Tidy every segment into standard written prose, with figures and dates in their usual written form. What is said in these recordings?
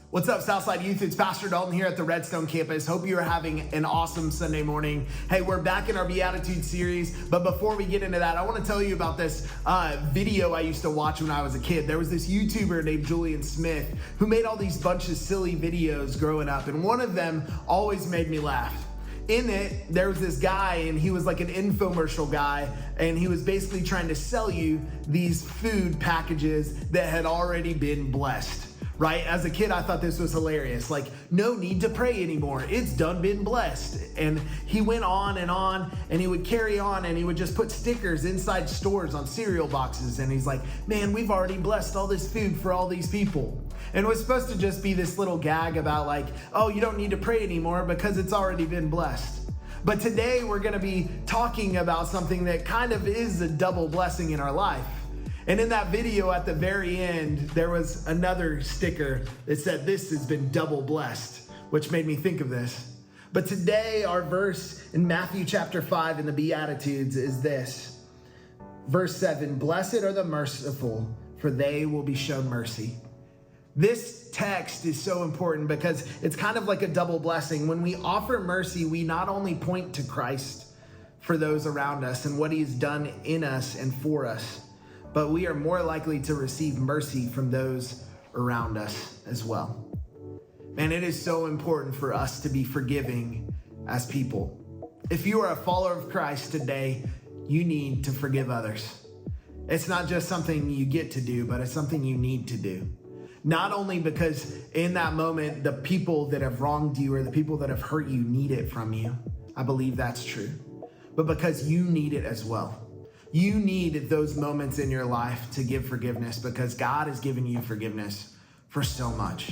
What's up, Southside Youth? It's Pastor Dalton here at the Redstone campus. Hope you are having an awesome Sunday morning. Hey, we're back in our Beatitudes series, but before we get into that, I want to tell you about this video I used to watch when I was a kid. There was this YouTuber named Julian Smith who made all these bunch of silly videos growing up, and one of them always made me laugh. In it, there was this guy, and he was like an infomercial guy, and he was basically trying to sell you these food packages that had already been blessed. Right? As a kid, I thought this was hilarious. Like, no need to pray anymore. It's done been blessed. And he went on, and he would carry on, and he would just put stickers inside stores on cereal boxes. And he's like, man, we've already blessed all this food for all these people. And it was supposed to just be this little gag about like, oh, you don't need to pray anymore because it's already been blessed. But today we're going to be talking about something that kind of is a double blessing in our life. And in that video at the very end, there was another sticker that said, this has been double blessed, which made me think of this. But today, our verse in Matthew chapter 5 in the Beatitudes is this. Verse 7, blessed are the merciful, for they will be shown mercy. This text is so important because it's kind of like a double blessing. When we offer mercy, we not only point to Christ for those around us and what he's done in us and for us, but we are more likely to receive mercy from those around us as well. Man, it is so important for us to be forgiving as people. If you are a follower of Christ today, you need to forgive others. It's not just something you get to do, but it's something you need to do. Not only because in that moment, the people that have wronged you or the people that have hurt you need it from you. I believe that's true. But because you need it as well. You need those moments in your life to give forgiveness because God has given you forgiveness for so much.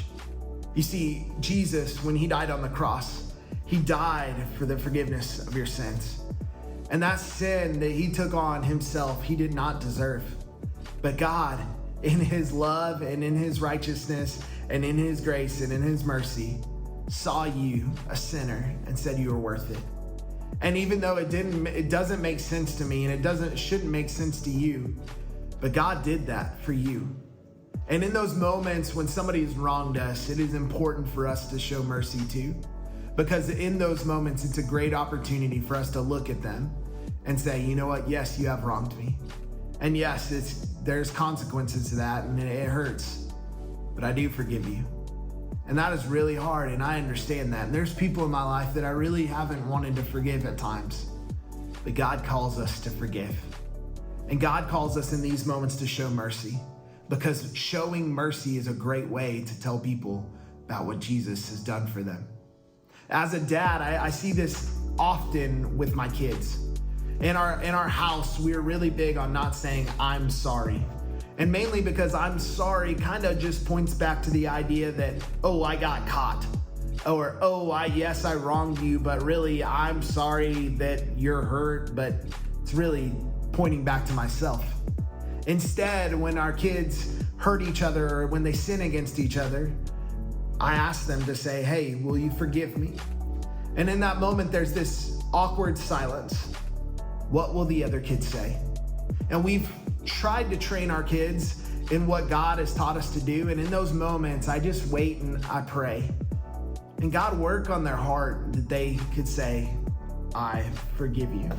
You see, Jesus, when he died on the cross, he died for the forgiveness of your sins. And that sin that he took on himself, he did not deserve. But God, in his love and in his righteousness and in his grace and in his mercy, saw you, a sinner, and said you were worth it. And even though it doesn't make sense to me and it shouldn't make sense to you, but God did that for you. And in those moments when somebody's wronged us, it is important for us to show mercy too, because in those moments, it's a great opportunity for us to look at them and say, you know what? Yes, you have wronged me. And yes, there's consequences to that and it hurts, but I do forgive you. And that is really hard, and I understand that. And there's people in my life that I really haven't wanted to forgive at times. But God calls us to forgive. And God calls us in these moments to show mercy, because showing mercy is a great way to tell people about what Jesus has done for them. As a dad, I see this often with my kids. In our house, we're really big on not saying, I'm sorry. And mainly because I'm sorry kind of just points back to the idea that, oh, I got caught. Or, oh, yes, I wronged you, but really I'm sorry that you're hurt, but it's really pointing back to myself. Instead, when our kids hurt each other or when they sin against each other, I ask them to say, hey, will you forgive me? And in that moment, there's this awkward silence. What will the other kid say? And we've tried to train our kids in what God has taught us to do. And in those moments, I just wait and I pray. And God work on their heart that they could say, I forgive you.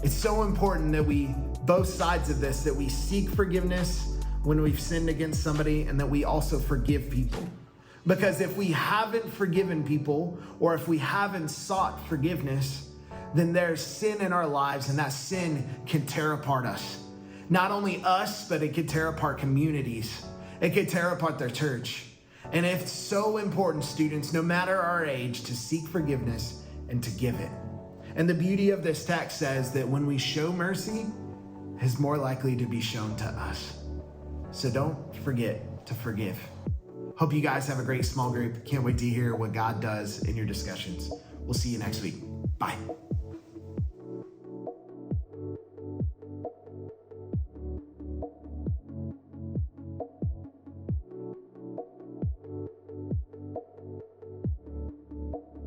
It's so important that we, both sides of this, that we seek forgiveness when we've sinned against somebody and that we also forgive people. Because if we haven't forgiven people or if we haven't sought forgiveness, then there's sin in our lives and that sin can tear apart us. Not only us, but it could tear apart communities. It could tear apart their church. And it's so important, students, no matter our age, to seek forgiveness and to give it. And the beauty of this text says that when we show mercy, it's more likely to be shown to us. So don't forget to forgive. Hope you guys have a great small group. Can't wait to hear what God does in your discussions. We'll see you next week. Bye.